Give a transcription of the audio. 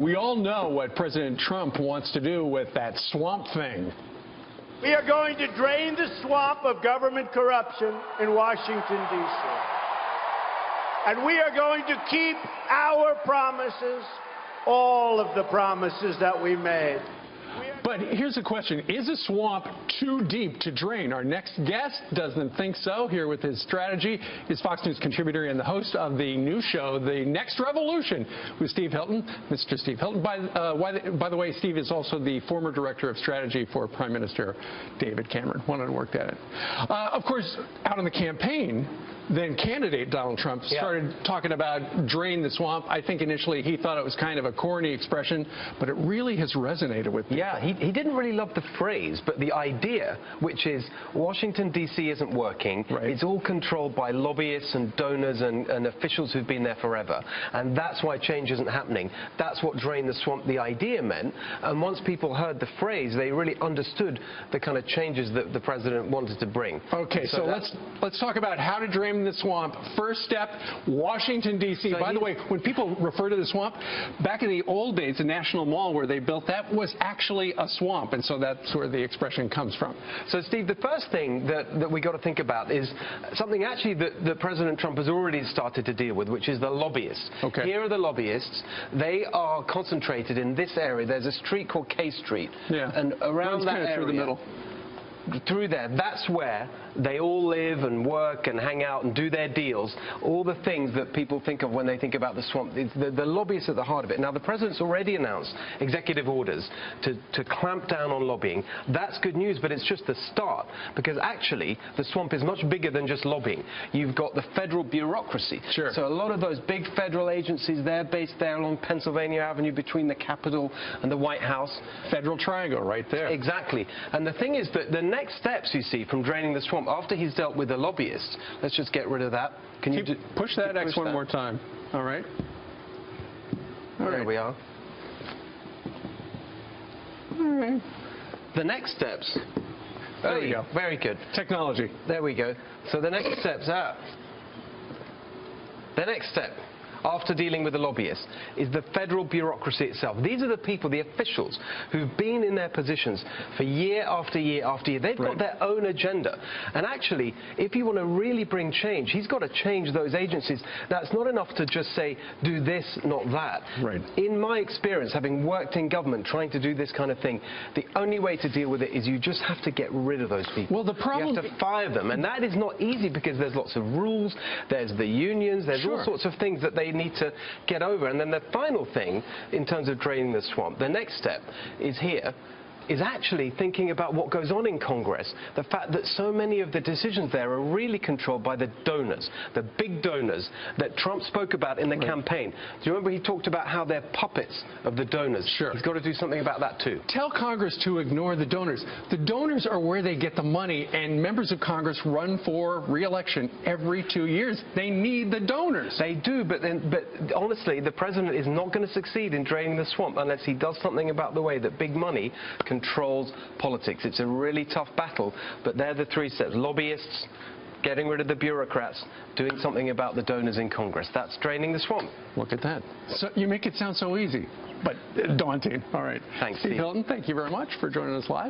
We all know what President Trump wants to do with that swamp thing. We are going to drain the swamp of government corruption in Washington, D.C. And we are going to keep our promises, all of the promises that we made. But here's the question. Is a swamp too deep to drain? Our next guest doesn't think so. Here with his strategy is Fox News contributor and the host of the new show, The Next Revolution, with Steve Hilton. Mr. Steve Hilton. By the way, Steve is also the former director of strategy for Prime Minister David Cameron. Wanted to work that in. Of course, out on the campaign, then candidate Donald Trump started talking about drain the swamp. I think initially he thought it was kind of a corny expression, but it really has resonated with people. Yeah, he didn't really love the phrase, but the idea, which is Washington, D.C. isn't working. Right. It's all controlled by lobbyists and donors and officials who've been there forever. And that's why change isn't happening. That's what drain the swamp, the idea meant. And once people heard the phrase, they really understood the kind of changes that the president wanted to bring. Okay, so let's talk about how to drain the swamp. First step, Washington, D.C. By the way, when people refer to the swamp, back in the old days, the National Mall where they built that was actually a swamp, and so that's where the expression comes from. So, Steve, the first thing that we got to think about is something actually that President Trump has already started to deal with, which is the lobbyists. Okay. Here are the lobbyists. They are concentrated in this area. There's a street called K Street. Yeah. And around that area, through the middle. Through there, that's where they all live and work and hang out and do their deals. All the things that people think of when they think about the swamp. The lobbyists at the heart of it. Now, the president's already announced executive orders to clamp down on lobbying. That's good news, but it's just the start, because actually the swamp is much bigger than just lobbying. You've got the federal bureaucracy. Sure. So a lot of those big federal agencies, they're based there along Pennsylvania Avenue between the Capitol and the White House. Federal triangle right there. Exactly. And the thing is that the next steps, you see, from draining the swamp, after he's dealt with the lobbyists, let's just get rid of that. Can you push that X one more time? All right. There we are. All right. The next steps. There we go. Very good. Technology. There we go. So the next steps are. The next step, after dealing with the lobbyists, is the federal bureaucracy itself. These are the people, the officials, who've been in their positions for year after year after year. They've got their own agenda. And actually, if you want to really bring change, he's got to change those agencies. That's not enough to just say, do this, not that. Right. In my experience, having worked in government, trying to do this kind of thing, the only way to deal with it is you just have to get rid of those people. Well, the problem... You have to fire them. And that is not easy, because there's lots of rules, there's the unions, there's all sorts of things that they need to get over. And then the final thing, in terms of draining the swamp, the next step is here, is actually thinking about what goes on in Congress. The fact that so many of the decisions there are really controlled by the donors, the big donors that Trump spoke about in the campaign. Do you remember he talked about how they're puppets of the donors? Sure. He's got to do something about that too. Tell Congress to ignore the donors. The donors are where they get the money, and members of Congress run for re-election every 2 years. They need the donors. They do, but honestly, the president is not going to succeed in draining the swamp unless he does something about the way that big money controls politics. It's a really tough battle, but they're the three steps. Lobbyists, getting rid of the bureaucrats, doing something about the donors in Congress. That's draining the swamp. Look at that. So you make it sound so easy, but daunting. All right. Thanks, Steve Steve. Hilton, thank you very much for joining us live.